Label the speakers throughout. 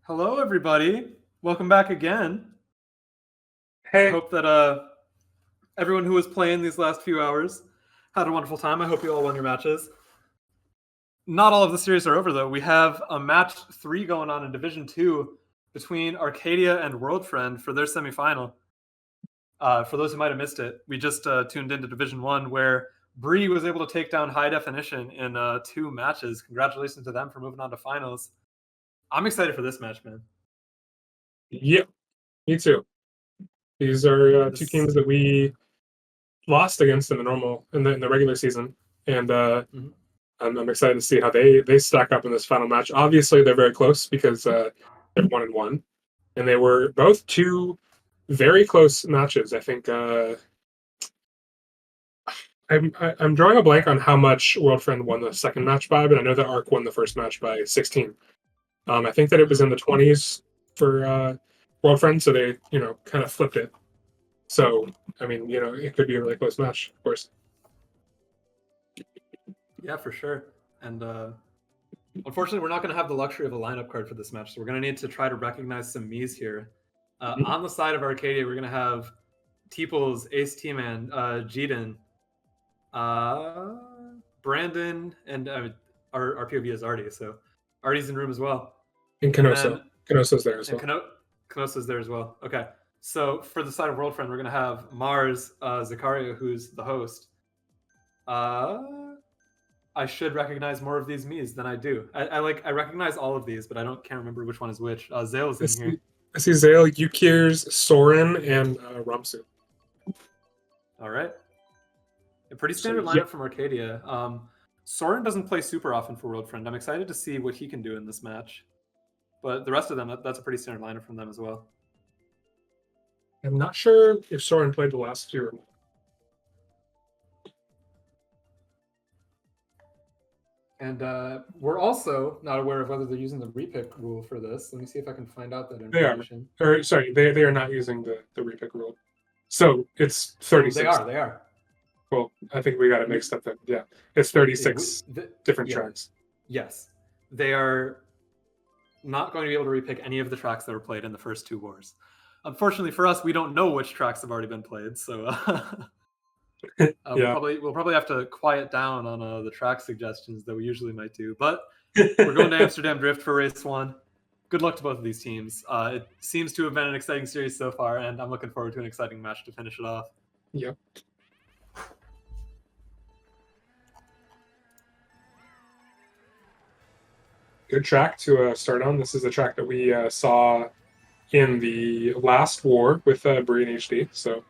Speaker 1: Hello, everybody. Welcome back again. I
Speaker 2: Hey,
Speaker 1: hope that everyone who was playing these last few hours had a wonderful time. I hope you all won your matches. Not all of the series are over, though. We have a match 3 going on in Division 2 between Arcadia and World Friend for their semifinal. For those who might have missed it, we just tuned into Division 1 where Bree was able to take down High Definition in 2 matches. Congratulations to them for moving on to finals. I'm excited for this match, man.
Speaker 2: yeah, me too. These are two
Speaker 1: This,
Speaker 2: teams that we lost against in the regular season, and
Speaker 1: Mhm.
Speaker 2: I'm excited to see how they stack up in this final match. Obviously, they're very close because they're 1-1, and they were both two very close matches. I think I'm drawing a blank on how much World Friend won the second match by, but I know that Arc won the first match by 16. I think that it was in the 20s for World Friend, so they kind of flipped it. So, I mean, it could be a really close match, of course.
Speaker 1: Yeah, for sure. And unfortunately, we're not going to have the luxury of a lineup card for this match, so we're going to need to try to recognize some Miis here. On the side of Arcadia, we're going to have Teeples, Ace T-Man, Jeeden, Brandon, and our POV is Arti, so Arti's in room as well.
Speaker 2: And
Speaker 1: And
Speaker 2: Canoso.
Speaker 1: then
Speaker 2: Canoso's there as
Speaker 1: and
Speaker 2: well.
Speaker 1: Canosa's there as well. Okay. So for the side of World Friend, we're going to have myles, Zakaria, who's the host. I should recognize more of these Miis than I do. I recognize all of these, but can't remember which one is which. Zale's in here.
Speaker 2: I see Zale, Yukirs, Soren, and Ramsu.
Speaker 1: All right. A pretty standard lineup from Arcadia. Soren doesn't play super often for World Friend. I'm excited to see what he can do in this match. But the rest of them, that's a pretty standard lineup from them as well.
Speaker 2: I'm not sure if Soren played the last two or not.
Speaker 1: And we're also not aware of whether they're using the repick rule for this. Let me see if I can find out that information.
Speaker 2: They are. Or, sorry, they are not using the repick rule. So it's 36.
Speaker 1: Oh, they are.
Speaker 2: Well, I think we got it mixed up then. Yeah, it's 36 different tracks.
Speaker 1: Yes. They are not going to be able to repick any of the tracks that were played in the first 2 wars. Unfortunately for us, we don't know which tracks have already been played, so we'll probably have to quiet down on the track suggestions that we usually might do. But we're going to Amsterdam Drift for race 1. Good luck to both of these teams. It seems to have been an exciting series so far, and I'm looking forward to an exciting match to finish it off.
Speaker 2: Yep. Good track to start on. This is a track that we saw in the last war with Bree and HD. So,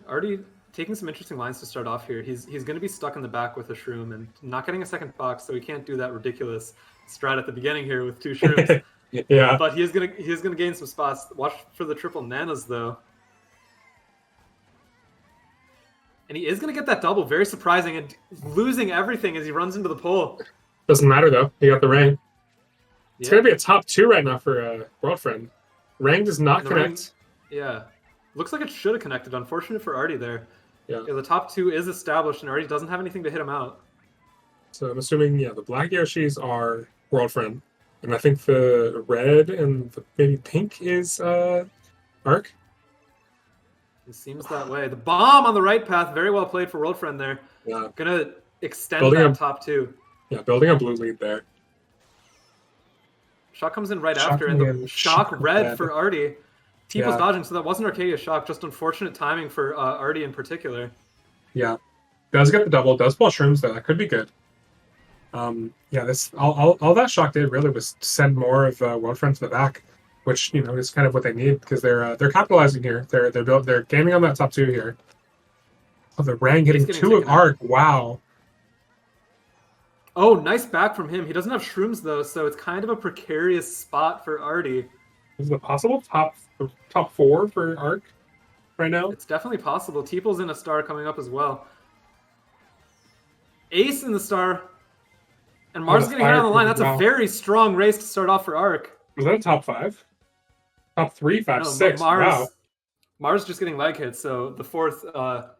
Speaker 1: Already taking some interesting lines to start off here. He's going to be stuck in the back with a shroom and not getting a second box, so he can't do that ridiculous strat at the beginning here with 2 shrooms.
Speaker 2: Yeah.
Speaker 1: But he is gonna gain some spots. Watch for the triple nanas though. And he is going to get that double. Very surprising, and losing everything as he runs into the pole.
Speaker 2: Doesn't matter, though. He got the Rang. It's going to be a top 2 right now for World Friend. Rang does not connect.
Speaker 1: Looks like it should have connected. Unfortunate for Arti there.
Speaker 2: Yeah,
Speaker 1: the top 2 is established, and Arti doesn't have anything to hit him out.
Speaker 2: So I'm assuming, the black Yoshis are World Friend. And I think the red and the maybe pink is Arc.
Speaker 1: It seems that way. The bomb on the right path. Very well played for World Friend there.
Speaker 2: Yeah.
Speaker 1: Gonna extend that top 2.
Speaker 2: Yeah, building a blue lead there.
Speaker 1: Shock comes in right after, and the shock red for Arti. Teeple's dodging, so that wasn't Arcadia's shock. Just unfortunate timing for Arti in particular.
Speaker 2: Yeah. Does get the double. Does pull shrooms, though. That could be good. This all that shock did really was send more of World Friend to the back, which is kind of what they need because they're capitalizing here. They're gaining on that top 2 here. Oh, the Rang hitting 2 of Arc. Wow.
Speaker 1: Oh, nice back from him. He doesn't have shrooms though, so it's kind of a precarious spot for Arti.
Speaker 2: Is it possible top 4 for Arc right now?
Speaker 1: It's definitely possible. Teeple's in a star coming up as well. Ace in the star. And Mars is getting hit on the line. That's a very strong race to start off for Arc.
Speaker 2: Was that a top 5? Top 3, 5, 6. Wow.
Speaker 1: Mars just getting leg hits, so the 4th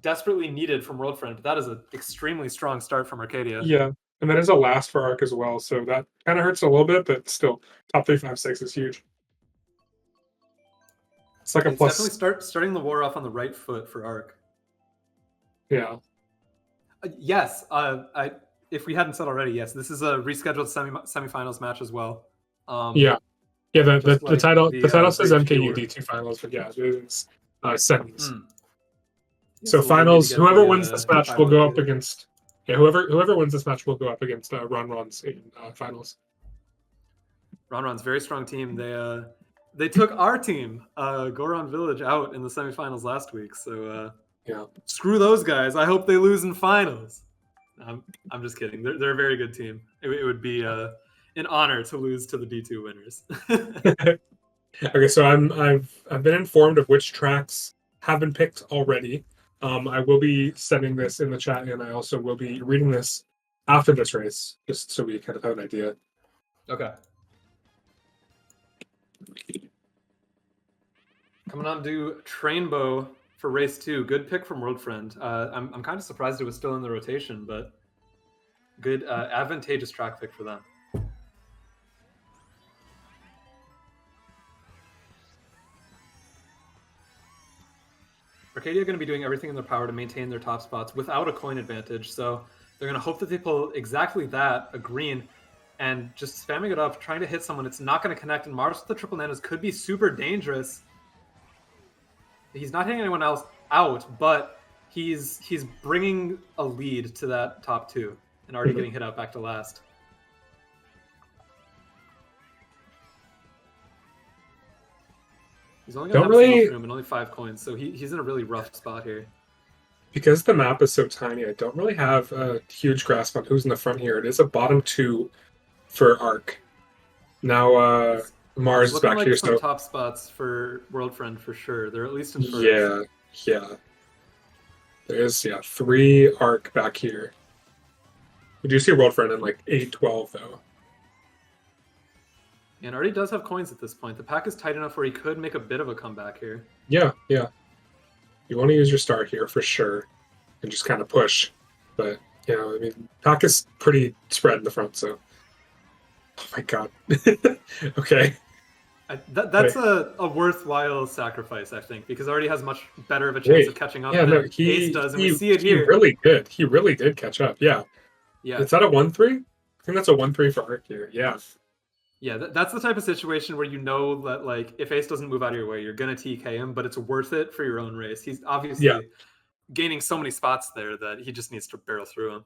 Speaker 1: desperately needed from World Friend. But that is an extremely strong start from Arcadia.
Speaker 2: Yeah. And that is a last for Arc as well, so that kind of hurts a little bit, but still, top 3, 5, 6 is huge. It's like a
Speaker 1: It's
Speaker 2: plus.
Speaker 1: definitely starting the war off on the right foot for Arc.
Speaker 2: Yeah.
Speaker 1: Yes, if we hadn't said already, yes, this is a rescheduled semifinals match as well.
Speaker 2: Yeah. The
Speaker 1: like
Speaker 2: title says
Speaker 1: Great
Speaker 2: MKU
Speaker 1: Viewer.
Speaker 2: D2 finals, but yeah, it is semis.
Speaker 1: Yeah,
Speaker 2: So
Speaker 1: we'll need to
Speaker 2: finals,
Speaker 1: get
Speaker 2: whoever
Speaker 1: the,
Speaker 2: wins this match will
Speaker 1: title
Speaker 2: go up
Speaker 1: updated.
Speaker 2: against. Yeah, whoever wins this match will go up against Ron's in finals.
Speaker 1: Ron's very strong team. They took our team, Goron Village, out in the semifinals last week. So
Speaker 2: Yeah.
Speaker 1: screw those guys. I hope they lose in finals. I'm just kidding. They're a very good team. It would be an honor to lose to the D2 winners.
Speaker 2: Okay, so I've been informed of which tracks have been picked already. I will be sending this in the chat, and I also will be reading this after this race, just so we kind of have an idea.
Speaker 1: Okay. Coming on to Trainbow for race 2. Good pick from World Friend. I'm kind of surprised it was still in the rotation, but good, advantageous track pick for them. Arcadia are going to be doing everything in their power to maintain their top spots without a coin advantage, so they're going to hope that they pull exactly that, a green, and just spamming it up, trying to hit someone. It's not going to connect, and Mars with the triple nanos could be super dangerous. He's not hitting anyone else out, but he's bringing a lead to that top 2, and already getting hit out back to last. He's only going to have a single room and only 5 coins, so he's in a really rough spot here.
Speaker 2: Because the map is so tiny, I don't really have a huge grasp on who's in the front here. It is a bottom 2 for Arc. Now Mars is back
Speaker 1: like
Speaker 2: here.
Speaker 1: Some top spots for World Friend for sure. They're at least in first.
Speaker 2: Yeah. There's 3 Arc back here. We do see World Friend in like 8-12 though.
Speaker 1: And Arti does have coins at this point. The pack is tight enough where he could make a bit of a comeback here.
Speaker 2: Yeah. You want to use your start here for sure, and just kind of push. But I mean, pack is pretty spread in the front, so. Oh my god. Okay.
Speaker 1: That's a worthwhile sacrifice, I think, because Arti has much better of a chance of catching up than Ace does, and we see it here.
Speaker 2: He really did catch up. Yeah. Is that a 1-3? I think that's a 1-3 for Arc here. Yeah.
Speaker 1: Yeah, that's the type of situation where you know that, like, if Ace doesn't move out of your way, you're going to TK him, but it's worth it for your own race. He's obviously gaining so many spots there that he just needs to barrel through him.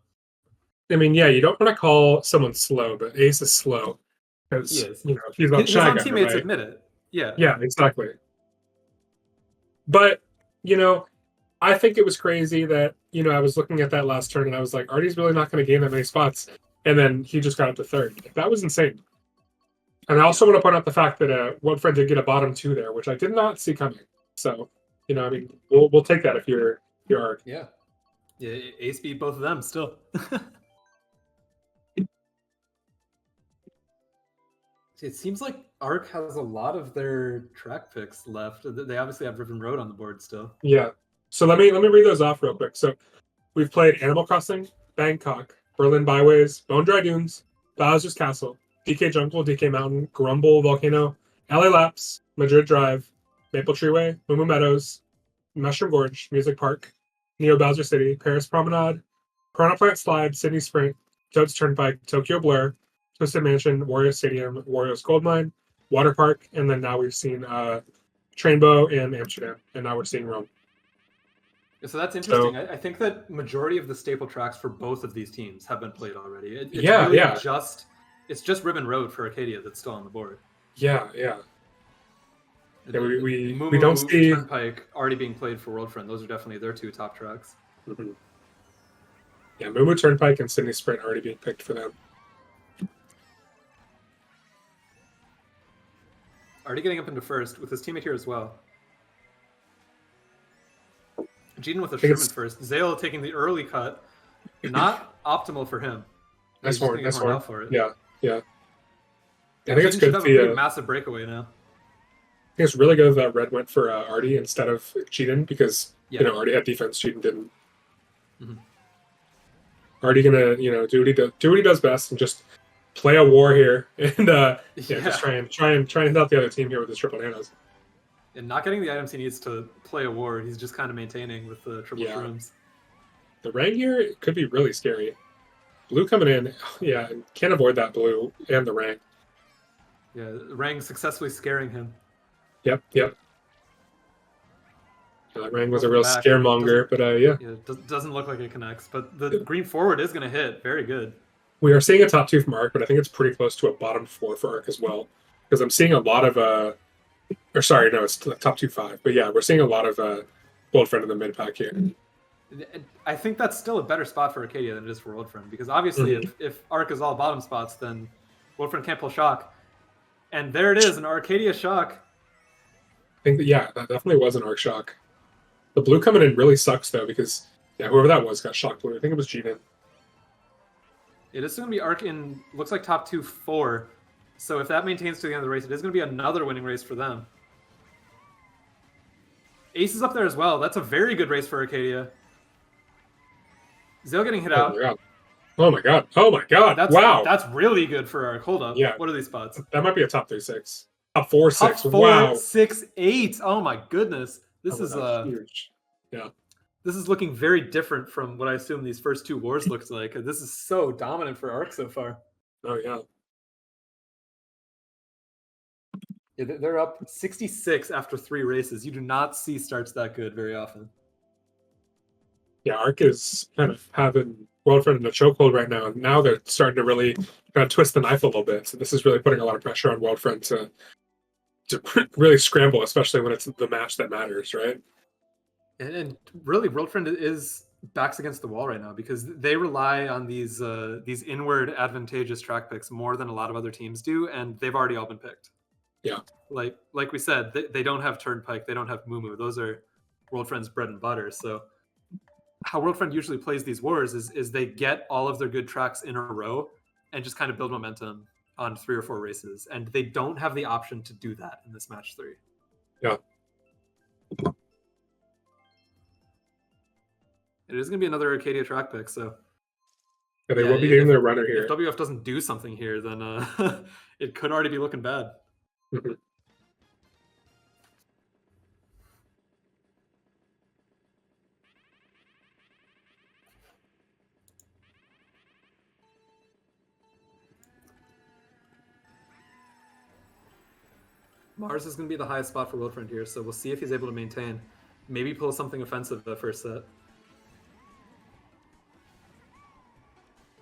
Speaker 2: I mean, you don't want to call someone slow, but Ace is slow. Because, he's not shy.
Speaker 1: His own teammates admit it. Yeah.
Speaker 2: Yeah, exactly. But, I think it was crazy that, I was looking at that last turn and I was like, Arti's really not going to gain that many spots. And then he just got up to 3rd. That was insane. And I also want to point out the fact that World Friend did get a bottom 2 there, which I did not see coming. So, I mean, we'll take that if you're Arc.
Speaker 1: Yeah, Ace beat both of them still. It seems like Arc has a lot of their track picks left. They obviously have Riven Road on the board still.
Speaker 2: Yeah. So let me read those off real quick. So we've played Animal Crossing, Bangkok, Berlin Byways, Bone Dry Dunes, Bowser's Castle, DK Jungle, DK Mountain, Grumble Volcano, LA Laps, Madrid Drive, Maple Treeway, Moo Meadows, Mushroom Gorge, Music Park, Neo Bowser City, Paris Promenade, Piranha Plant Slide, Sydney Sprint, Toad's Turnpike, Tokyo Blur, Twisted Mansion, Wario Stadium, Wario's Gold Mine, Water Park, and then now we've seen Trainbow and Amsterdam, and now we're seeing Rome.
Speaker 1: So that's interesting. I think that majority of the staple tracks for both of these teams have been played already. It's just Ribbon Road for Arcadia that's still on the board.
Speaker 2: Yeah. We don't see
Speaker 1: Turnpike already being played for World Friend. Those are definitely their 2 top tracks.
Speaker 2: Mm-hmm. Yeah, Moo Turnpike and Sydney Sprint already being picked for them.
Speaker 1: Already getting up into first with his teammate here as well. Jeeden with a Sherman first. Zale taking the early cut. Not optimal for him.
Speaker 2: Nice horn.
Speaker 1: For it.
Speaker 2: Yeah. I think it's good
Speaker 1: to have a massive breakaway now.
Speaker 2: I think it's really good that Red went for Arti instead of Jeeden because Arti had defense, Jeeden didn't.
Speaker 1: Mm-hmm.
Speaker 2: Artie gonna do what he does best and just play a war here and just try and hit out the other team here with his triple nanos.
Speaker 1: And not getting the items he needs to play a war, he's just kind of maintaining with the triple shrooms.
Speaker 2: The Rang here could be really scary. Blue coming in, yeah, can't avoid that blue and the Rang.
Speaker 1: Yeah, Rang successfully scaring him.
Speaker 2: Yep. Rang was a real scaremonger, but yeah.
Speaker 1: Doesn't look like it connects, but the green forward is going to hit. Very good.
Speaker 2: We are seeing a top 2 from Arc, but I think it's pretty close to a bottom 4 for Arc as well. Because I'm seeing a lot of it's top 2-5. But yeah, we're seeing a lot of World Friend in the mid pack here.
Speaker 1: I think that's still a better spot for Arcadia than it is for World Friend, because obviously if Arc is all bottom spots, then World Friend can't pull shock. And there it is, an Arcadia shock.
Speaker 2: I think that definitely was an Arc shock. The blue coming in really sucks though, because whoever that was got shocked blue. I think it was Gina.
Speaker 1: It is going to be Arc in, looks like top 2-4. So if that maintains to the end of the race, it is going to be another winning race for them. Ace is up there as well. That's a very good race for Arcadia. Zale getting hit out.
Speaker 2: Oh my god. Wow.
Speaker 1: That's really good for Arc. Hold up.
Speaker 2: Yeah.
Speaker 1: What are these spots?
Speaker 2: That might be a top 3-6. Top 4-6.
Speaker 1: Top 4,
Speaker 2: wow.
Speaker 1: 6, 8. Oh my goodness. This is
Speaker 2: huge. Yeah.
Speaker 1: This is looking very different from what I assume these first 2 wars looked like. This is so dominant for Arc so far.
Speaker 2: Oh yeah.
Speaker 1: They're up 66 after 3 races. You do not see starts that good very often.
Speaker 2: Yeah, Arc is kind of having World Friend in a chokehold right now. And now they're starting to really kind of twist the knife a little bit. So this is really putting a lot of pressure on World Friend to really scramble, especially when it's the match that matters, right?
Speaker 1: And really, World Friend is backs against the wall right now because they rely on these inward advantageous track picks more than a lot of other teams do, and they've already all been picked.
Speaker 2: Yeah.
Speaker 1: Like we said, they don't have Turnpike, they don't have Moo. Those are World Friend's bread and butter. So how World Friend usually plays these wars is they get all of their good tracks in a row and just kind of build momentum on 3 or 4 races. And they don't have the option to do that in this match 3.
Speaker 2: Yeah.
Speaker 1: It is going to be another Arcadia track pick, so...
Speaker 2: Yeah, they will be getting their runner here.
Speaker 1: If WF doesn't do something here, then it could already be looking bad.
Speaker 2: Mm-hmm.
Speaker 1: Mars is going to be the highest spot for World Friend here, so we'll see if he's able to maintain. Maybe pull something offensive the first set.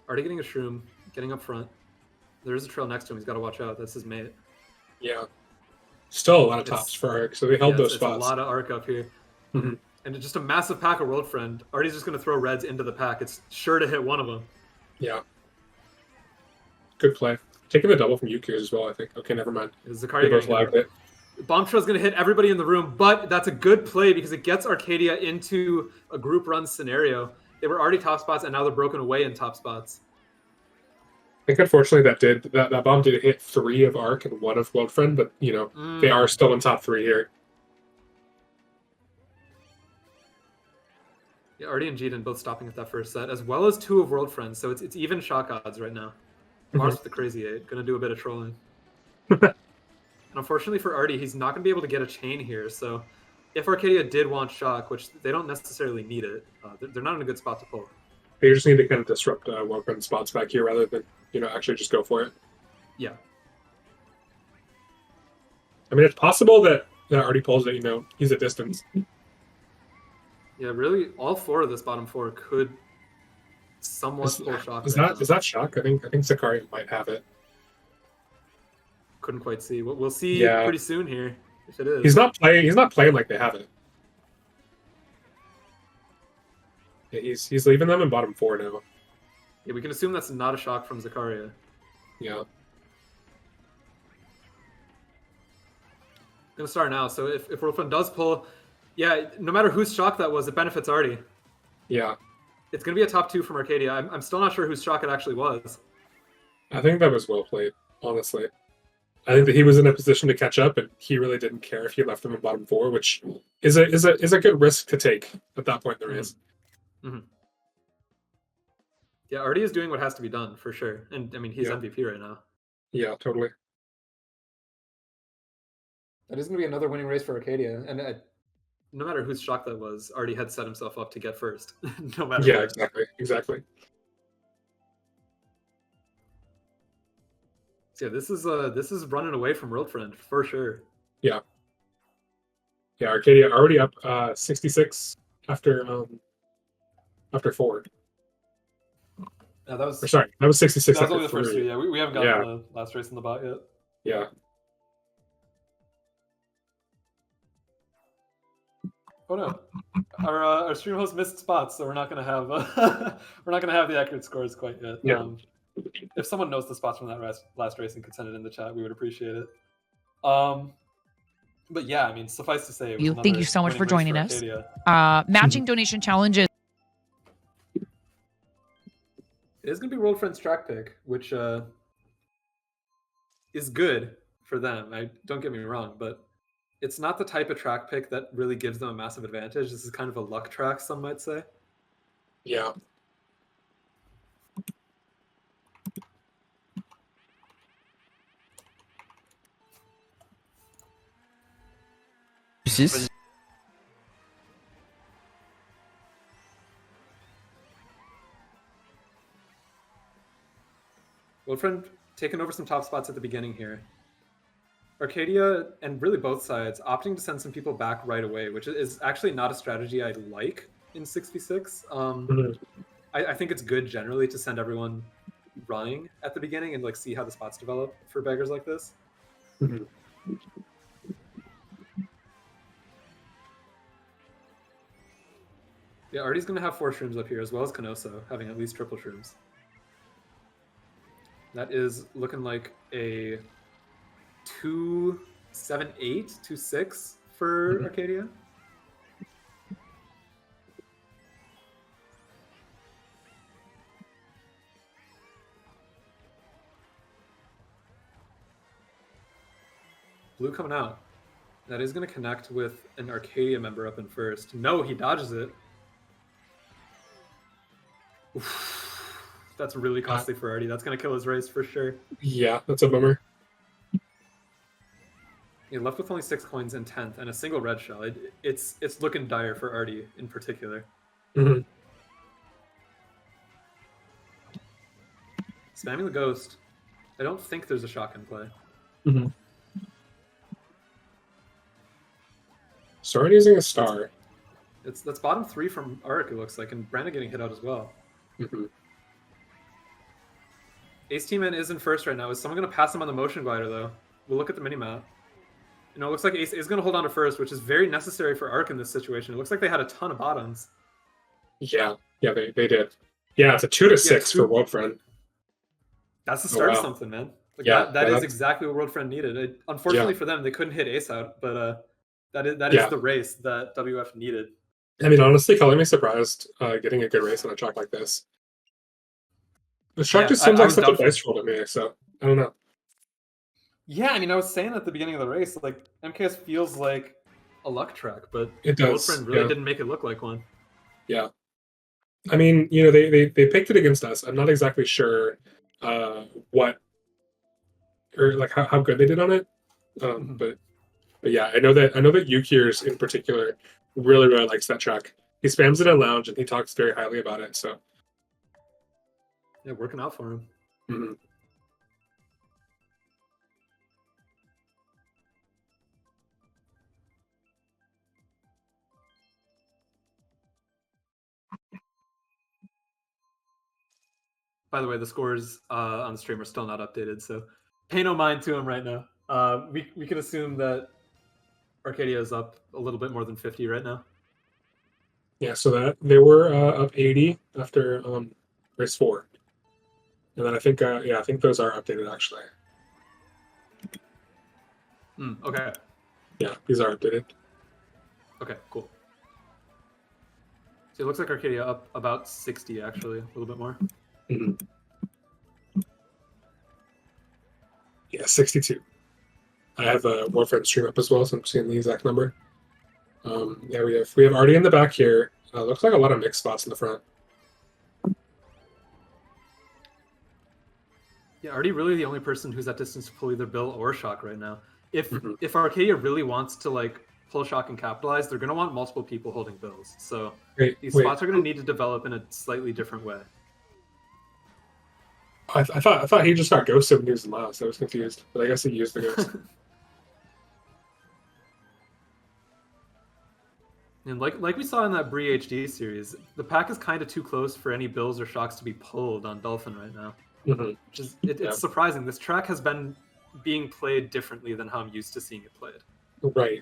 Speaker 1: Already getting a shroom, getting up front. There is a trail next to him. He's got to watch out. That's his mate.
Speaker 2: Yeah. Still a lot of tops for Arc, so they held those spots.
Speaker 1: It's a lot of Arc up here.
Speaker 2: Mm-hmm.
Speaker 1: And just a massive pack of World Friend. Artie's just going to throw reds into the pack. It's sure to hit one of them.
Speaker 2: Yeah. Good play. Taking the double from Yuki as well, I think. Okay, never mind.
Speaker 1: Zakaria both lagged it. Bomb Trail's going to hit everybody in the room, but that's a good play because it gets Arcadia into a group run scenario. They were already top spots, and now they're broken away in top spots.
Speaker 2: I think unfortunately that bomb did hit 3 of Arc and 1 of World Friend, but they are still in top 3 here.
Speaker 1: Yeah, Artie and Jiden both stopping at that first set, as well as 2 of World Friend, so it's even shock odds right now. Mars with the crazy 8, gonna do a bit of trolling. And unfortunately for Artie, he's not gonna be able to get a chain here, so if Arcadia did want shock, which they don't necessarily need it, they're not in a good spot to pull.
Speaker 2: They just need to kind of disrupt World Friend spots back here rather than actually just go for it.
Speaker 1: Yeah.
Speaker 2: I mean, it's possible that Artie pulls it, he's at distance.
Speaker 1: Yeah, really, all 4 of this bottom 4 could somewhat pull shock.
Speaker 2: Is that shock? I think Zakaria might have it.
Speaker 1: Couldn't quite see. We'll see pretty soon here if it is.
Speaker 2: He's not playing like they have it. Yeah, he's leaving them in bottom 4 now.
Speaker 1: Yeah, we can assume that's not a shock from Zakaria.
Speaker 2: Yeah.
Speaker 1: Gonna start now. So if World Friend does pull, no matter whose shock that was, it benefits Artie.
Speaker 2: Yeah.
Speaker 1: It's gonna be a top 2 from Arcadia. I'm still not sure whose shock it actually was.
Speaker 2: I think that was well played, honestly. I think that he was in a position to catch up, and he really didn't care if he left them in bottom 4, which is a good risk to take at that point in the race.
Speaker 1: Mm-hmm. Yeah, Arti is doing what has to be done for sure, and I mean he's
Speaker 2: Yeah.
Speaker 1: MVP right now.
Speaker 2: Yeah, totally.
Speaker 1: That is going to be another winning race for Arcadia, and no matter whose shock that was, Arti had set himself up to get first, no matter
Speaker 2: Yeah,
Speaker 1: what.
Speaker 2: exactly.
Speaker 1: So yeah, this is running away from World Friend for sure.
Speaker 2: Yeah. Yeah, Arcadia already up 66 after 4.
Speaker 1: Yeah, that was
Speaker 2: Or sorry, that was 66
Speaker 1: that was
Speaker 2: after
Speaker 1: only the first
Speaker 2: 3.
Speaker 1: two. Yeah, we haven't gotten
Speaker 2: Yeah.
Speaker 1: the last race in the bot yet.
Speaker 2: Yeah.
Speaker 1: Oh no, our stream host missed spots, so we're not gonna have we're not gonna have the accurate scores quite yet.
Speaker 2: Yeah.
Speaker 1: If someone knows the spots from that last race and could send it in the chat, we would appreciate it. But yeah, I mean, suffice to say, it was
Speaker 3: Thank you so much for joining us.
Speaker 1: Arcadia.
Speaker 3: Matching donation challenges.
Speaker 1: It is going to be World Friend's track pick, which is good for them. Don't get me wrong, but it's not the type of track pick that really gives them a massive advantage. This is kind of a luck track, some might say.
Speaker 2: Yeah.
Speaker 1: World Friend taking over some top spots at the beginning here. Arcadia, and really both sides, opting to send some people back right away, which is actually not a strategy I like in 6v6. I think it's good generally to send everyone running at the beginning and like see how the spots develop for beggars like this. Yeah, Arti's going to have 4 shrooms up here, as well as Canoso, having at least triple shrooms. That is looking like a 2-7-8, 2-6 for Arcadia. Blue coming out. That is going to connect with an Arcadia member up in first. No, he dodges it. Oof. That's really costly for Arti. That's going to kill his race for sure.
Speaker 2: Yeah, that's a bummer.
Speaker 1: He left with only 6 coins in 10th and a single red shell. It's looking dire for Arti in particular.
Speaker 2: Spamming
Speaker 1: the ghost. I don't think there's a shock in play.
Speaker 2: Started using a star.
Speaker 1: That's bottom 3 from Arc, it looks like, and Brandon getting hit out as well. Ace T-Man is in first right now. Is someone going to pass him on the motion glider, though? We'll look at the minimap. You know, it looks like Ace is going to hold on to first, which is very necessary for Arc in this situation. It looks like they had a ton of bottoms.
Speaker 2: Yeah, they did. Yeah, it's a 2-6 for World Friend.
Speaker 1: That's the start of something, man. Like that is exactly what World Friend needed. Unfortunately for them, they couldn't hit Ace out, but that is the race that WF needed.
Speaker 2: I mean, honestly, calling me surprised getting a good race on a track like this. This track just seems like such a dice roll to me, so I don't know.
Speaker 1: Yeah, I mean, I was saying at the beginning of the race, like, MKS feels like a luck track, but
Speaker 2: it does.
Speaker 1: World Friend really didn't make it look like one.
Speaker 2: Yeah. I mean, you know, they picked it against us. I'm not exactly sure what or like how good they did on it. But yeah, I know that Yukiers in particular really likes that track. He spams it in lounge and he talks very highly about it. So
Speaker 1: yeah, working out for him. By the way, the scores on the stream are still not updated, so pay no mind to them right now. We can assume that Arcadia is up a little bit more than 50 right now.
Speaker 2: Yeah, so that they were up 80 after race 4, and then I think those are updated actually.
Speaker 1: Okay.
Speaker 2: Yeah, these are updated.
Speaker 1: Okay, cool. So it looks like Arcadia up about 60 actually, a little bit more.
Speaker 2: Yeah, 62. I have a World Friend stream up as well, so I'm seeing the exact number. Yeah, we have Arti in the back here. Looks like a lot of mixed spots in the front.
Speaker 1: Yeah, Arti really the only person who's at distance to pull either Bill or Shock right now. If Arcadia really wants to like pull Shock and capitalize, they're going to want multiple people holding Bills. So these spots are going to need to develop in a slightly different way.
Speaker 2: I thought he just got ghosted when he was in last. I was confused, but I guess he used the ghost.
Speaker 1: And like we saw in that Bree HD series, the pack is kind of too close for any Bills or Shocks to be pulled on Dolphin right now. Which is it's surprising. This track has been being played differently than how I'm used to seeing it played.
Speaker 2: Right.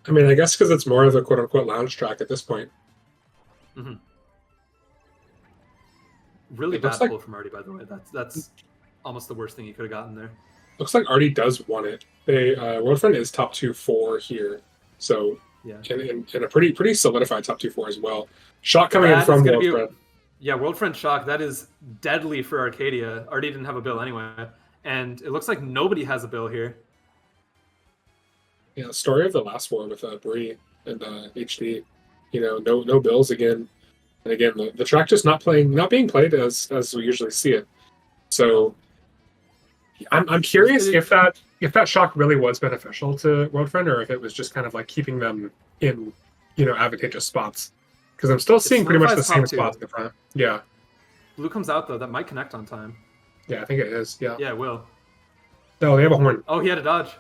Speaker 2: I mean, I guess because it's more of a quote-unquote lounge track at this point.
Speaker 1: Really bad pull from Arti, by the way. That's almost the worst thing he could have gotten there.
Speaker 2: Looks like Arti does want it. World Friend is top 2-4 here, so
Speaker 1: yeah,
Speaker 2: and a pretty solidified top 2-4 as well. Shot coming in from World Friend.
Speaker 1: Yeah, World Friend Shock, that is deadly for Arcadia. Arti didn't have a bill anyway, and it looks like nobody has a bill here.
Speaker 2: Yeah, story of the last war with Bree and HD. You know, no bills again, and again the track just not being played as we usually see it. So I'm curious if that shock really was beneficial to World Friend, or if it was just kind of like keeping them in advantageous spots. Because I'm still seeing pretty much the same spots in the front. Yeah.
Speaker 1: Blue comes out though. That might connect on time.
Speaker 2: Yeah, I think it is. Yeah.
Speaker 1: Yeah, it will.
Speaker 2: No, they have a horn.
Speaker 1: Oh, he had a dodge.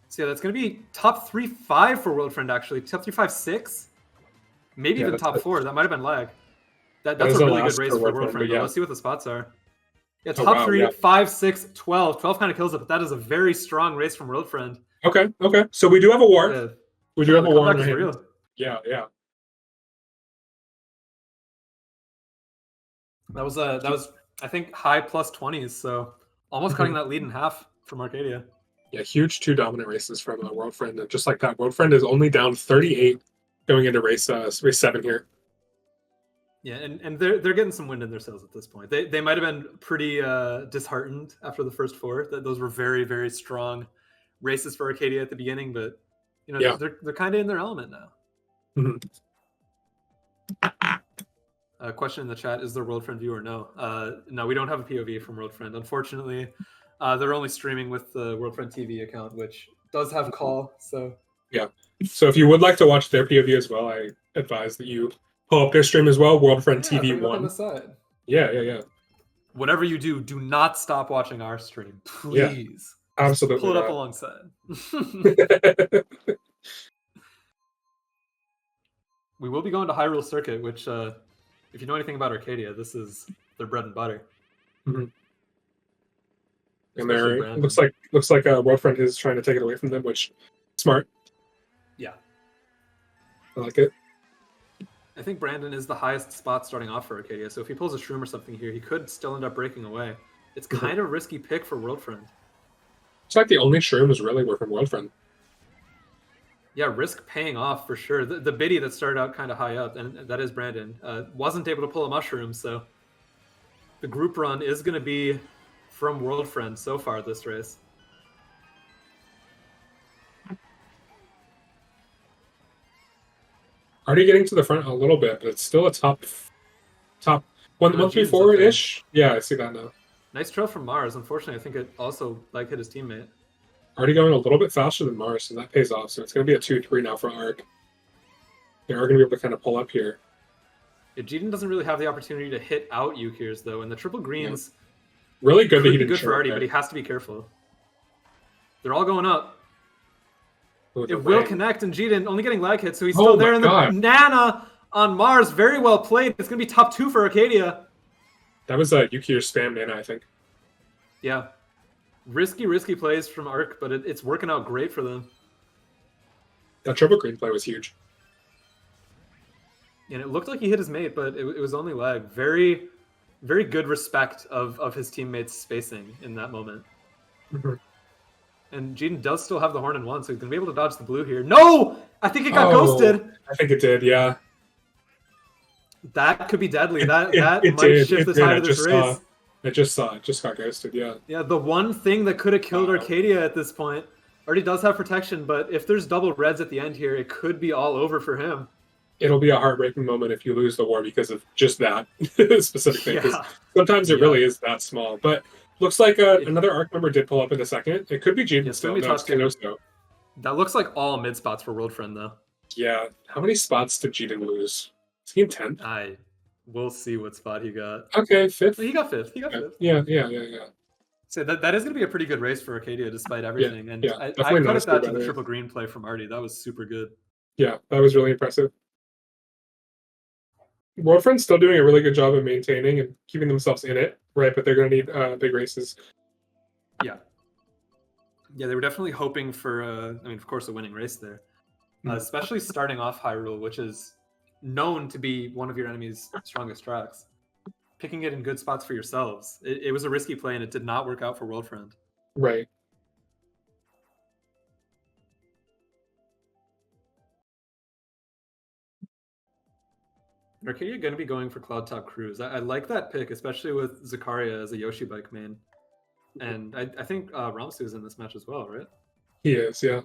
Speaker 1: So yeah, that's going to be top 3-5 for World Friend, actually. Top 3-5-6? Maybe even top 4. That might have been lag. That's a really good race for World Friend. Yeah. Let's see what the spots are. Yeah, top 3, 5, 6, 12. 12 kind of kills it, but that is a very strong race from World Friend.
Speaker 2: Okay. So we do have a war.
Speaker 1: Yeah.
Speaker 2: We do have a war.
Speaker 1: Real.
Speaker 2: Yeah.
Speaker 1: That was I think high plus 20s, so almost cutting that lead in half from Arcadia.
Speaker 2: Yeah, huge 2 dominant races from World Friend. And just like that, World Friend is only down 38 going into race 7 here.
Speaker 1: Yeah, and they're getting some wind in their sails at this point. They might have been pretty disheartened after the first 4. Those were very, very strong races for Arcadia at the beginning, but they're kind of in their element now. Question in the chat: is there World Friend viewer? No, no, we don't have a POV from World Friend. Unfortunately, they're only streaming with the World Friend TV account, which does have call. So
Speaker 2: yeah, so if you would like to watch their POV as well, I advise that you pull up their stream as well. World Friend TV 1.
Speaker 1: On the side.
Speaker 2: Yeah.
Speaker 1: Whatever you do not stop watching our stream, please.
Speaker 2: Yeah, absolutely.
Speaker 1: Pull it up alongside. We will be going to Hyrule Circuit, which, if you know anything about Arcadia, this is their bread and butter.
Speaker 2: And there looks like World Friend is trying to take it away from them, which smart.
Speaker 1: Yeah,
Speaker 2: I like it.
Speaker 1: I think Brandon is the highest spot starting off for Arcadia, so if he pulls a shroom or something here, he could still end up breaking away. It's kind of a risky pick for World Friend.
Speaker 2: It's like the only shrooms really were from World Friend.
Speaker 1: Yeah, risk paying off for sure. The biddy that started out kind of high up, and that is Brandon, wasn't able to pull a mushroom, so the group run is going to be from World Friend so far this race.
Speaker 2: Already getting to the front a little bit, but it's still a top 1, 3, 4-ish. Yeah, I see that now.
Speaker 1: Nice trail from Mars. Unfortunately, I think it also hit his teammate.
Speaker 2: Already going a little bit faster than Mars, so that pays off. So it's going to be a 2-3 now for Arc. They are going to be able to kind of pull up here.
Speaker 1: Yeah, Jeeden doesn't really have the opportunity to hit out Yukirs, though, and the triple greens
Speaker 2: really good that he didn't
Speaker 1: good for Arti, but he has to be careful. They're all going up. It will connect, and Jeeden only getting lag hits, so he's still there. And the Nana on Mars, very well played. It's going to be top 2 for Arcadia.
Speaker 2: That was Yukir's spam Nana, I think.
Speaker 1: Yeah. Risky plays from Arc, but it's working out great for them.
Speaker 2: That triple green play was huge.
Speaker 1: And it looked like he hit his mate, but it was only lag. Very, very good respect of his teammates' spacing in that moment. And Jeeden does still have the horn in 1, so he's going to be able to dodge the blue here. No! I think it got ghosted.
Speaker 2: I think it did, yeah.
Speaker 1: That could be deadly. That might shift the tide of this race.
Speaker 2: I just saw it. Just got ghosted, yeah.
Speaker 1: Yeah, the one thing that could have killed Arcadia at this point. Arti does have protection, but if there's double reds at the end here, it could be all over for him.
Speaker 2: it'll be a heartbreaking moment if you lose the war because of just that specific thing. Because
Speaker 1: Yeah.
Speaker 2: sometimes it
Speaker 1: Yeah.
Speaker 2: really is that small. But looks like another ARC member did pull up in the second. It could be Jaden
Speaker 1: It's
Speaker 2: still.
Speaker 1: gonna be
Speaker 2: No, it's
Speaker 1: top two.
Speaker 2: Kenoso.
Speaker 1: That looks like all mid spots for World Friend though.
Speaker 2: Yeah. How many spots did Jaden lose? Is he in 10th?
Speaker 1: We'll see what spot he got.
Speaker 2: Okay, 5th.
Speaker 1: He got fifth.
Speaker 2: Yeah.
Speaker 1: So that is going to be a pretty good race for Arcadia despite everything. And I
Speaker 2: definitely
Speaker 1: credit
Speaker 2: nice
Speaker 1: that to
Speaker 2: for
Speaker 1: the
Speaker 2: better.
Speaker 1: triple green play from Arti. That was super good.
Speaker 2: Yeah, that was really impressive. World Friend's still doing a really good job of maintaining and keeping themselves in it, right? But they're going to need big races.
Speaker 1: Yeah, they were definitely hoping for, of course, a winning race there. Especially starting off Hyrule, which is known to be one of your enemy's strongest tracks. Picking it in good spots for yourselves. It was a risky play, and it did not work out for World Friend.
Speaker 2: Right.
Speaker 1: Arcadia going to be going for Cloud Top Cruise. I like that pick, especially with Zakaria as a Yoshi bike main. And I think Ramsu is in this match as well, right?
Speaker 2: He is, yeah.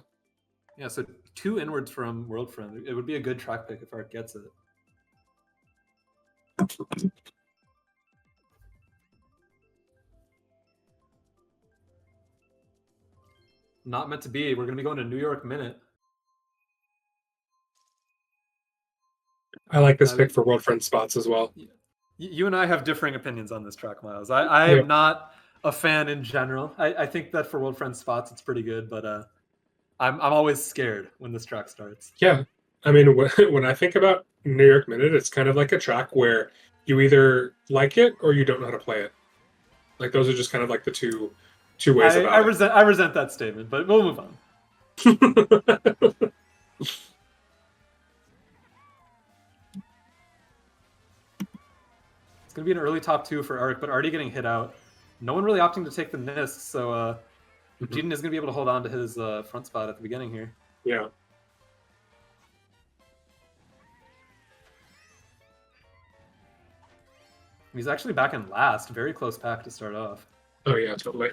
Speaker 1: Yeah, so 2 inwards from World Friend. It would be a good track pick if Art gets it. Not meant to be. We're going to be going to New York Minute.
Speaker 2: I like this pick for World Friend spots as well.
Speaker 1: You and I have differing opinions on this track, Myles. I am not a fan in general. I think that for World Friend spots, it's pretty good, but I'm always scared when this track starts.
Speaker 2: Yeah. I mean, when I think about New York Minute, it's kind of like a track where you either like it or you don't know how to play it. Like, those are just kind of like the two ways about it.
Speaker 1: I resent that statement, but we'll move on. It's going to be an early top 2 for Arc, but already getting hit out. No one really opting to take the Nisk, so Jaden is going to be able to hold on to his front spot at the beginning here.
Speaker 2: Yeah.
Speaker 1: He's actually back in last. Very close pack to start off.
Speaker 2: Oh, yeah, totally.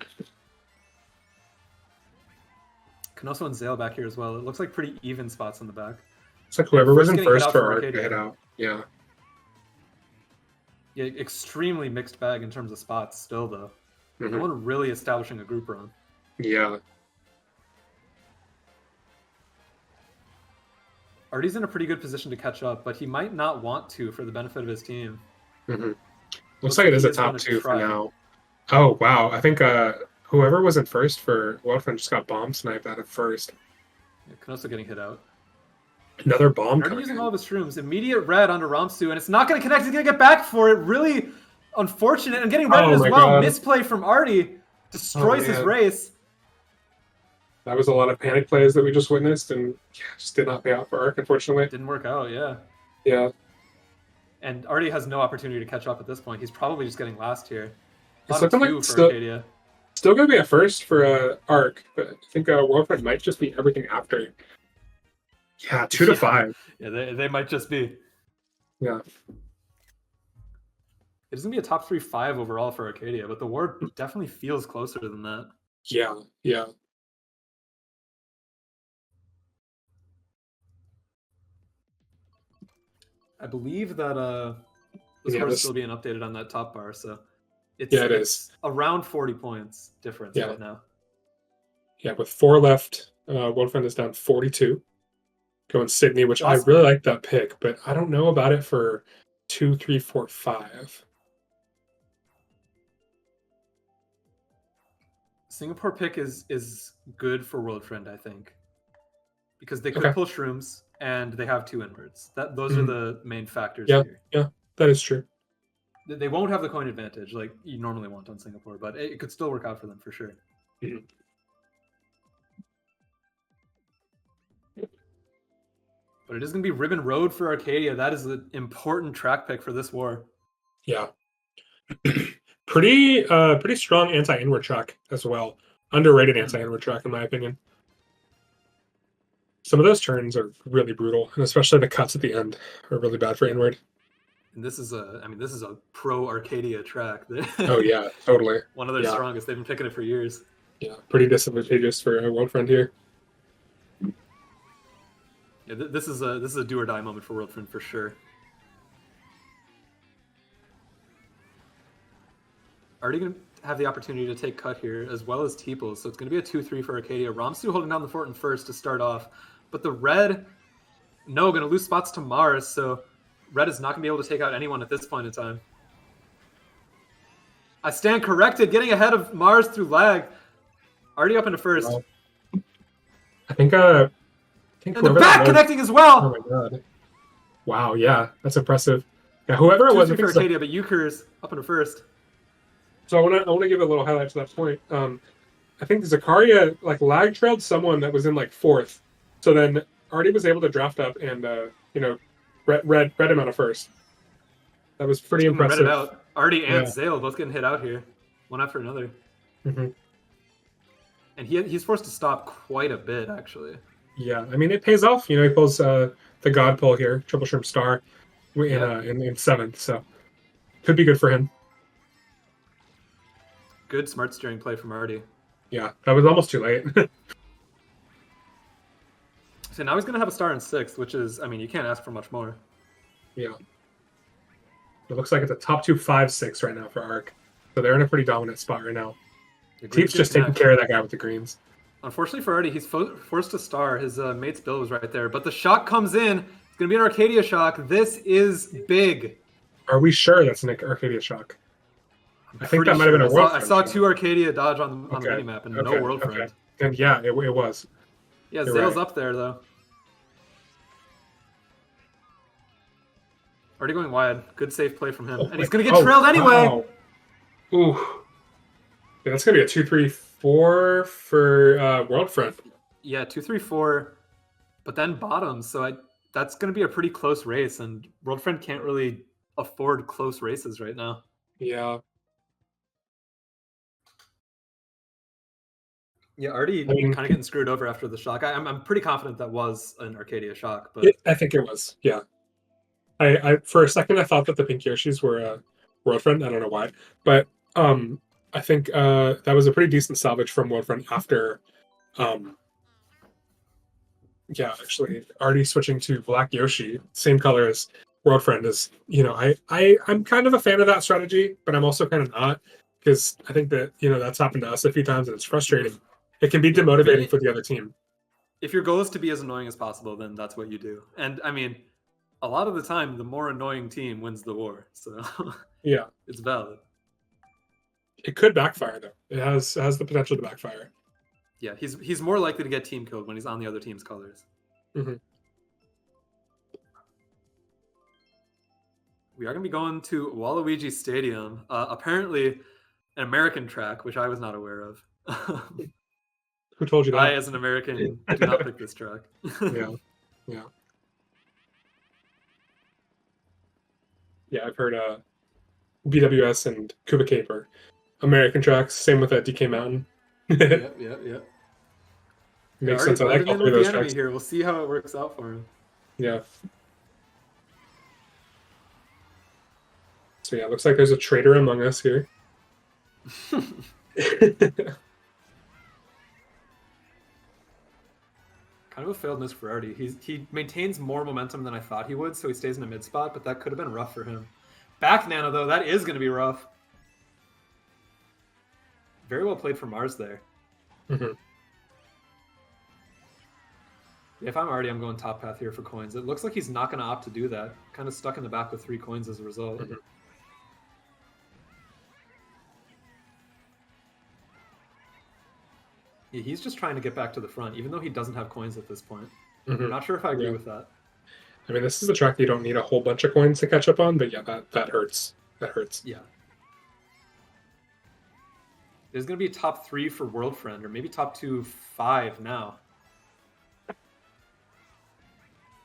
Speaker 1: Kenoso and Zale back here as well. It looks like pretty even spots in the back.
Speaker 2: It's like whoever was in
Speaker 1: getting hit
Speaker 2: first
Speaker 1: out
Speaker 2: for
Speaker 1: from
Speaker 2: Arc
Speaker 1: Arcadia.
Speaker 2: hit out. Yeah.
Speaker 1: Yeah, extremely mixed bag in terms of spots still, though. No one really establishing a group run.
Speaker 2: Yeah.
Speaker 1: Artie's in a pretty good position to catch up, but he might not want to for the benefit of his team.
Speaker 2: Looks like it is a top 2 for now. Oh, wow. I think whoever was in first for World Friend just got bomb sniped out of first.
Speaker 1: Yeah, Kenoso getting hit out.
Speaker 2: Another bomb
Speaker 1: Artie using all of his shrooms. Immediate red onto Ramsu, and it's not going to connect. He's going to get back for it. Really unfortunate. And getting red as well.
Speaker 2: God.
Speaker 1: Misplay from Artie. Destroys his race.
Speaker 2: That was a lot of panic plays that we just witnessed, and just did not pay out for Arc, unfortunately.
Speaker 1: Didn't work out, yeah.
Speaker 2: Yeah.
Speaker 1: And Artie has no opportunity to catch up at this point. He's probably just getting last here.
Speaker 2: It's looking like
Speaker 1: Arcadia.
Speaker 2: Still going to be a first for Arc, but I think World Friend might just be everything after. Yeah, 2 to 5.
Speaker 1: Yeah, they might just be.
Speaker 2: Yeah.
Speaker 1: It's going to be a top 3-5 overall for Arcadia, but the war definitely feels closer than that.
Speaker 2: Yeah.
Speaker 1: I believe that the score is still being updated on that top bar, so it's around 40 points difference right now.
Speaker 2: Yeah, with 4 left, World Friend is down 42. Going Sydney, which I really like that pick, but I don't know about it for 2, 3, 4, 5.
Speaker 1: Singapore pick is good for World Friend, I think, because they could pull shrooms and they have 2 inwards. Those are the main factors here.
Speaker 2: Yeah, that is true.
Speaker 1: They won't have the coin advantage like you normally want on Singapore, but it could still work out for them for sure. But it is going to be Ribbon Road for Arcadia. That is an important track pick for this war.
Speaker 2: Yeah. Pretty strong anti-inward track as well. Underrated anti-inward track, in my opinion. Some of those turns are really brutal, and especially the cuts at the end are really bad for inward.
Speaker 1: And this is a pro Arcadia track.
Speaker 2: Oh yeah, totally.
Speaker 1: One of their strongest. They've been picking it for years.
Speaker 2: Yeah, pretty disadvantageous for World Friend here.
Speaker 1: Yeah, this is a do or die moment for Worldfriend for sure. Already going to have the opportunity to take cut here, as well as Teeples. So it's going to be a 2-3 for Arcadia. Ramsu holding down the fort in first to start off. But the red, no, going to lose spots to Mars. So red is not going to be able to take out anyone at this point in time. I stand corrected, getting ahead of Mars through lag. Already up into first.
Speaker 2: Wow. I think and
Speaker 1: the back connecting as well.
Speaker 2: Oh my god! Wow, yeah, that's impressive. Yeah, whoever it was,
Speaker 1: for Arcadia, but Euchre's up into first.
Speaker 2: So I want to give a little highlight to that point. I think Zakaria lag trailed someone that was in fourth. So then Arti was able to draft up and read him out of first. That was pretty impressive.
Speaker 1: Read it out. Arti and Zale both getting hit out here, one after another.
Speaker 2: Mm-hmm.
Speaker 1: And he's forced to stop quite a bit, actually.
Speaker 2: Yeah, I mean, it pays off. He pulls the God pull here, Triple Shrimp Star, in seventh. So could be good for him.
Speaker 1: Good smart steering play from Arti.
Speaker 2: Yeah, that was almost too late.
Speaker 1: So now he's going to have a star in sixth, which is, I mean, you can't ask for much more.
Speaker 2: Yeah. It looks like it's a top 2, 5, 6 right now for Arc. So they're in a pretty dominant spot right now. Teep's just taking care of that guy with the greens.
Speaker 1: Unfortunately for Arti, he's forced to star. His mate's bill was right there. But the shock comes in. It's going to be an Arcadia shock. This is big.
Speaker 2: Are we sure that's an Arcadia shock? I think that might have been a Worldfriend.
Speaker 1: I saw 2 Arcadia dodge on the minimap and no Worldfriend.
Speaker 2: Okay. And yeah, it was.
Speaker 1: Yeah, Zale's up there, though. Already going wide. Good safe play from him. And he's going to get trailed anyway.
Speaker 2: Wow. Ooh. Yeah, that's going to be a 2-3-4 for Worldfriend.
Speaker 1: Yeah, 2-3-4, but then bottom. So that's going to be a pretty close race, and Worldfriend can't really afford close races right now.
Speaker 2: Yeah.
Speaker 1: Yeah, Arti kind of getting screwed over after the shock. I'm pretty confident that was an Arcadia shock, but
Speaker 2: I think it was. Yeah. I for a second I thought that the pink Yoshis were Worldfriend. I don't know why, but I think that was a pretty decent salvage from Worldfriend after. Actually, Arti switching to Black Yoshi, same color as Worldfriend is. I'm kind of a fan of that strategy, but I'm also kind of not, because I think that that's happened to us a few times and it's frustrating. It can be demotivating for the other team.
Speaker 1: If your goal is to be as annoying as possible, then that's what you do. And I mean, a lot of the time, the more annoying team wins the war. So
Speaker 2: yeah,
Speaker 1: it's valid.
Speaker 2: It could backfire though. It has the potential to backfire.
Speaker 1: Yeah, he's more likely to get team killed when he's on the other team's colors.
Speaker 2: Mm-hmm.
Speaker 1: We are going to be going to Waluigi Stadium. Apparently, an American track, which I was not aware of.
Speaker 2: Who told you that?
Speaker 1: I, as an American, do not pick this track.
Speaker 2: Yeah. Yeah, I've heard BWS and Kuba Caper, American tracks. Same with DK Mountain.
Speaker 1: Yep.
Speaker 2: Makes sense. I like all three of those tracks.
Speaker 1: Here, we'll see how it works out for him.
Speaker 2: Yeah. So yeah, it looks like there's a traitor among us here.
Speaker 1: Kind of a failed miss for Arti. He maintains more momentum than I thought he would, so he stays in a mid spot, but that could have been rough for him. Back Nano, though, that is going to be rough. Very well played for Mars there.
Speaker 2: Mm-hmm.
Speaker 1: If I'm Arti, I'm going top path here for coins. It looks like he's not going to opt to do that. Kind of stuck in the back with 3 coins as a result.
Speaker 2: Mm-hmm.
Speaker 1: Yeah, he's just trying to get back to the front, even though he doesn't have coins at this point.
Speaker 2: Mm-hmm.
Speaker 1: I'm not sure if I agree with that.
Speaker 2: I mean, this is a track that you don't need a whole bunch of coins to catch up on, but yeah, that hurts. That hurts.
Speaker 1: Yeah. There's going to be a top 3 for Worldfriend, or maybe top 2, 5 now.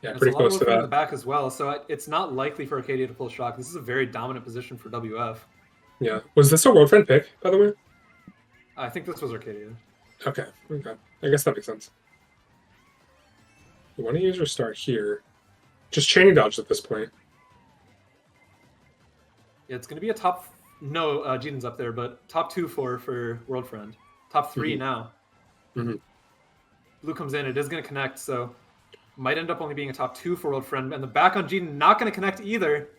Speaker 2: Yeah, pretty close to that.
Speaker 1: In the back as well, so it's not likely for Arcadia to pull shock. This is a very dominant position for WF.
Speaker 2: Yeah. Was this a Worldfriend pick, by the way?
Speaker 1: I think this was Arcadia.
Speaker 2: Okay. I guess that makes sense. You want to use your star here. Just chaining dodge at this point.
Speaker 1: Yeah, it's going to be a top... No, Jeeden's up there, but top 2 for Worldfriend. Top 3 now.
Speaker 2: Mm-hmm.
Speaker 1: Blue comes in. It is going to connect, so... Might end up only being a top 2 for World Friend, and the back on Jeeden not going to connect either.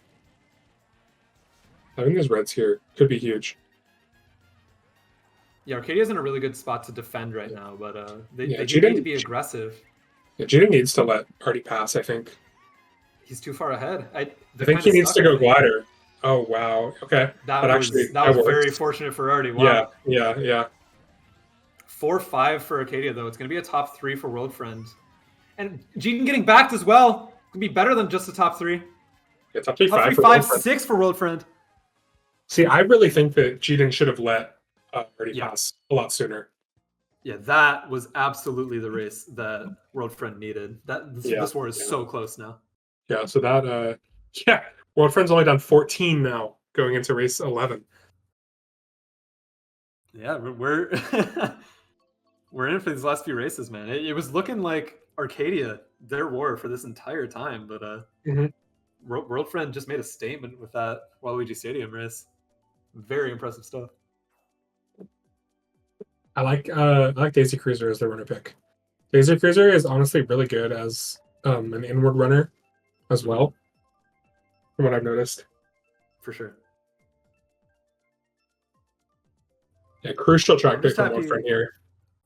Speaker 2: Having these reds here could be huge.
Speaker 1: Yeah, Arcadia's in a really good spot to defend right now, but they need to be aggressive.
Speaker 2: Yeah, Jeeden needs to let Arti pass, I think.
Speaker 1: He's too far ahead.
Speaker 2: I think he needs to go glider. Oh, wow. Okay.
Speaker 1: That was very fortunate for Arti. Wow.
Speaker 2: Yeah.
Speaker 1: 4-5 for Arcadia, though. It's going to be a top 3 for World Friend. And Jeeden getting backed as well. Could be better than just a top 3.
Speaker 2: Yeah, top 3,
Speaker 1: 5-6 for World Friend.
Speaker 2: See, I really think that Jeeden should have let Arti pass a lot sooner.
Speaker 1: Yeah, that was absolutely the race that World Friend needed. This war is so close now.
Speaker 2: Yeah, so that World Friend's only done 14 now going into race 11.
Speaker 1: Yeah, we're we're in for these last few races, man. It was looking like Arcadia, their war for this entire time, but World Friend just made a statement with that Waluigi Stadium race. Very impressive stuff.
Speaker 2: I like Daisy Cruiser as their runner pick. Daisy Cruiser is honestly really good as an inward runner as well, from what I've noticed.
Speaker 1: For sure.
Speaker 2: Yeah, crucial track pick from World Friend here.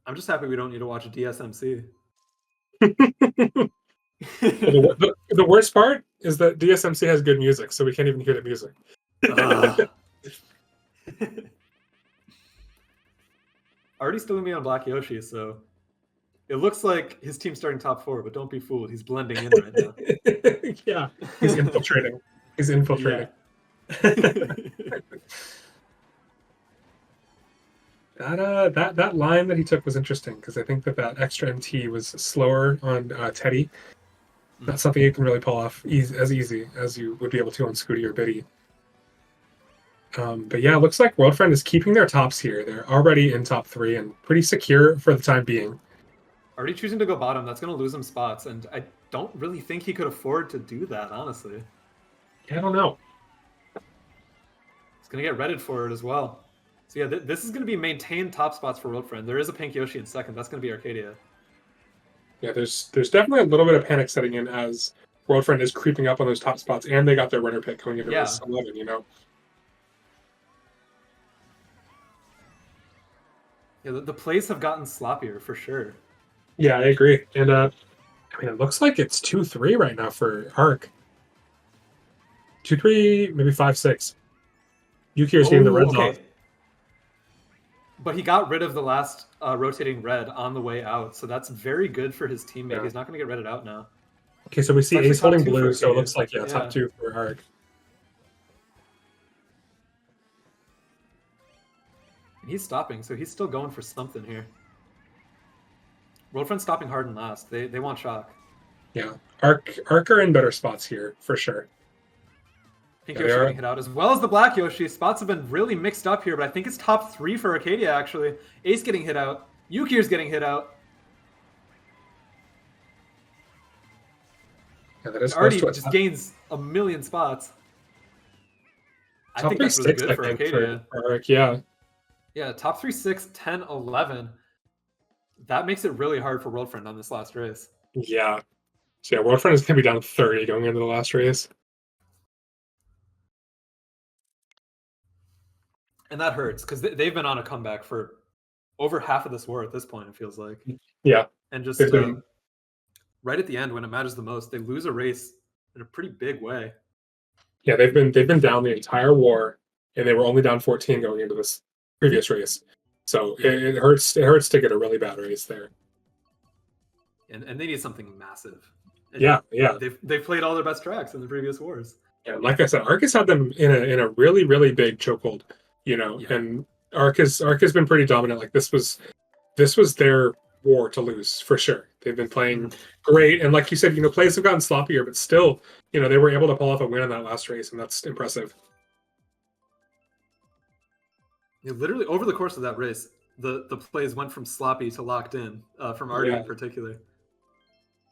Speaker 1: I'm just happy we don't need to watch DSMC.
Speaker 2: The worst part is that DSMC has good music, so we can't even hear the music.
Speaker 1: Arti's still gonna be on Black Yoshi, so it looks like his team's starting top 4, but don't be fooled. He's blending in right now.
Speaker 2: Yeah, he's infiltrating. Yeah. That line that he took was interesting because I think that extra MT was slower on Teddy. Not something you can really pull off as easy as you would be able to on Scooty or Biddy. But yeah, it looks like World Friend is keeping their tops here. They're already in top 3 and pretty secure for the time being.
Speaker 1: Already choosing to go bottom, that's going to lose him spots, and I don't really think he could afford to do that, honestly.
Speaker 2: Yeah, I don't know.
Speaker 1: He's going to get redded for it as well. So yeah, this is going to be maintained top spots for World Friend. There is a pink Yoshi in second. That's going to be Arcadia.
Speaker 2: Yeah, there's definitely a little bit of panic setting in as World Friend is creeping up on those top spots, and they got their runner pick going into race 11, you know?
Speaker 1: Yeah, the plays have gotten sloppier for sure.
Speaker 2: Yeah, I agree. And I mean, it looks like it's 2-3 right now for Arc. 2-3, maybe 5-6. Yukio's getting the reds off.
Speaker 1: But he got rid of the last rotating red on the way out, so that's very good for his teammate. Yeah. He's not going to get redded out now.
Speaker 2: Okay, so we see Ace holding blue, so it looks like top 2 for Arc.
Speaker 1: And he's stopping, so he's still going for something here. World Friend's stopping hard and last. They want shock.
Speaker 2: Yeah, Arc are in better spots here for sure.
Speaker 1: Pink Yoshi getting hit out as well as the Black Yoshi. Spots have been really mixed up here, but I think it's top 3 for Arcadia actually. Ace getting hit out. Yukio's getting hit out.
Speaker 2: Yeah, that is
Speaker 1: Arti just gains a million spots. I think that's really good for Arcadia.
Speaker 2: For Arc, yeah.
Speaker 1: Yeah, top 3, 6, 10, 11. That makes it really hard for World Friend on this last race.
Speaker 2: Yeah. So yeah, World Friend is going to be down 30 going into the last race.
Speaker 1: And that hurts because they've been on a comeback for over half of this war at this point, it feels like.
Speaker 2: Yeah.
Speaker 1: And just right at the end, when it matters the most, they lose a race in a pretty big way.
Speaker 2: Yeah, they've been down the entire war, and they were only down 14 going into this previous race. So it hurts to get a really bad race there.
Speaker 1: And they need something massive. And
Speaker 2: yeah.
Speaker 1: They've played all their best tracks in the previous wars.
Speaker 2: Yeah, like I said, Arc has had them in a really, really big chokehold, you know, and Arc has been pretty dominant. Like this was their war to lose for sure. They've been playing great, and like you said, you know, plays have gotten sloppier, but still, you know, they were able to pull off a win on that last race, and that's impressive.
Speaker 1: Yeah, literally over the course of that race, the plays went from sloppy to locked in, from Arti in particular.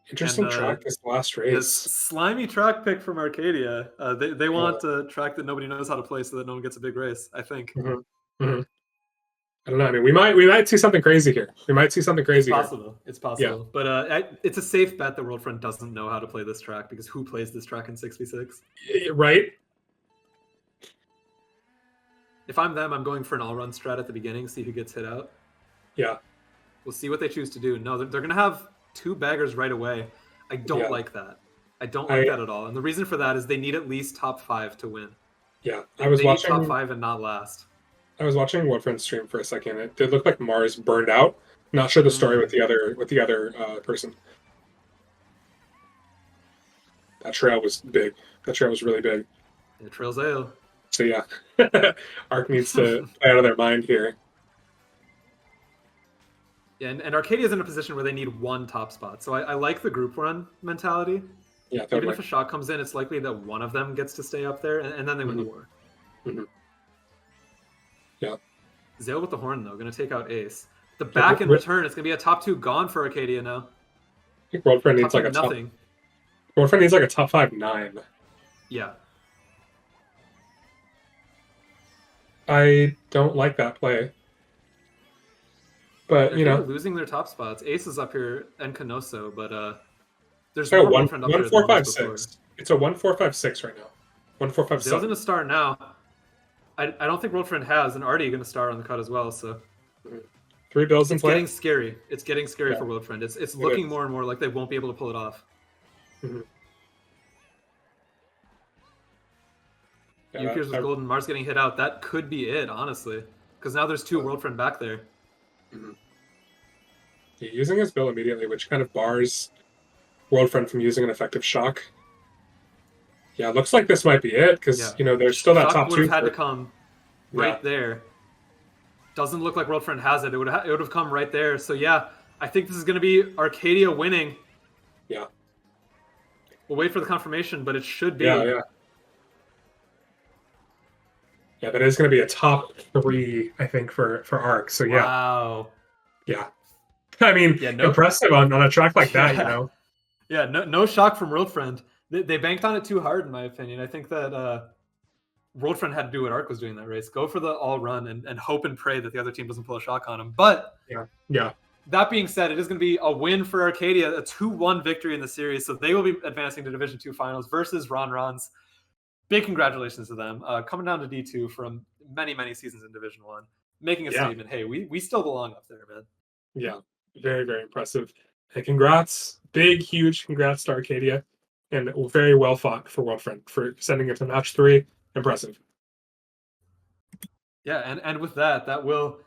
Speaker 2: Interesting track this last race.
Speaker 1: This slimy track pick from Arcadia. They want a track that nobody knows how to play so that no one gets a big race, I think.
Speaker 2: Mm-hmm. Mm-hmm. I don't know. I mean, we might see something crazy here. We might see something crazy
Speaker 1: It's possible. It's possible.
Speaker 2: Yeah.
Speaker 1: But it's a safe bet that Worldfront doesn't know how to play this track because who plays this track in 6v6?
Speaker 2: here. Right?
Speaker 1: If I'm them, I'm going for an all-run strat at the beginning, see who gets hit out.
Speaker 2: Yeah.
Speaker 1: We'll see what they choose to do. No, they're going to have 2 baggers right away. I don't like that. I don't like that at all. And the reason for that is they need at least top 5 to win.
Speaker 2: Yeah.
Speaker 1: They need top 5 and not last.
Speaker 2: I was watching Worldfront stream for a second. It did look like Mars burned out. Not sure the story with the other person. That trail was big. That trail was really big.
Speaker 1: Yeah, Trails Ale.
Speaker 2: So yeah, Arc needs to play out of their mind here.
Speaker 1: Yeah, and Arcadia's in a position where they need 1 top spot. So I like the group run mentality.
Speaker 2: Yeah, totally.
Speaker 1: Even if a shot comes in, it's likely that one of them gets to stay up there, and then they win the war.
Speaker 2: Yeah.
Speaker 1: Zale with the horn, though, going to take out Ace. The back in return, it's going to be a top 2 gone for Arcadia now.
Speaker 2: I think Worldfront needs like a
Speaker 1: nothing.
Speaker 2: Worldfront needs like a top 5-9.
Speaker 1: Yeah.
Speaker 2: I don't like that play. But, you know,
Speaker 1: losing their top spots. Ace is up here and Canoso, but there's
Speaker 2: no,
Speaker 1: more Worldfront up there.
Speaker 2: 1-4-5-6. It's a 1-4-5-6 right now. 1-4-5-7.
Speaker 1: Zale's going to star now. I don't think Worldfront has an Arti going to star on the cut as well, so
Speaker 2: 3 builds in
Speaker 1: it's
Speaker 2: play.
Speaker 1: getting scary. It's getting scary for Worldfront. It's looking more and more like they won't be able to pull it off.
Speaker 2: Yeah,
Speaker 1: Euchre's with Golden, Mars getting hit out. That could be it, honestly, because now there's 2 Worldfront back there.
Speaker 2: Yeah, using his bill immediately, which kind of bars Worldfront from using an effective shock. Yeah, it looks like this might be it because you know there's still that top 2.
Speaker 1: Would have had to come right there. Doesn't look like Worldfront has it. It would have come right there. So yeah, I think this is going to be Arcadia winning.
Speaker 2: Yeah.
Speaker 1: We'll wait for the confirmation, but it should be.
Speaker 2: Yeah, that is going to be a top 3, I think, for Arc. So yeah.
Speaker 1: Wow.
Speaker 2: Yeah. I mean, impressive on a track like that, you know.
Speaker 1: Yeah, no shock from Worldfront. They banked on it too hard, in my opinion. I think that Worldfront had to do what Arc was doing in that race. Go for the all run and hope and pray that the other team doesn't pull a shock on them. But
Speaker 2: yeah.
Speaker 1: That being said, it is going to be a win for Arcadia, a 2-1 victory in the series. So they will be advancing to Division 2 finals versus Ron Rons. Big congratulations to them. Coming down to D2 from many, many seasons in Division 1. Making a statement. Hey, we still belong up there, man.
Speaker 2: Yeah. Very, very impressive. And congrats. Big, huge congrats to Arcadia. And very well fought for Worldfront for sending it to match 3. Impressive.
Speaker 1: Yeah, and with that will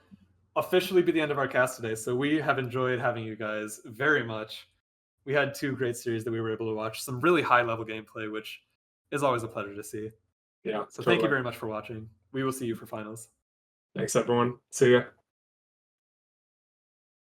Speaker 1: officially be the end of our cast today. So we have enjoyed having you guys very much. We had 2 great series that we were able to watch. Some really high-level gameplay, which is always a pleasure to see.
Speaker 2: Yeah.
Speaker 1: So thank you very much for watching. We will see you for finals.
Speaker 2: Thanks, everyone. See ya.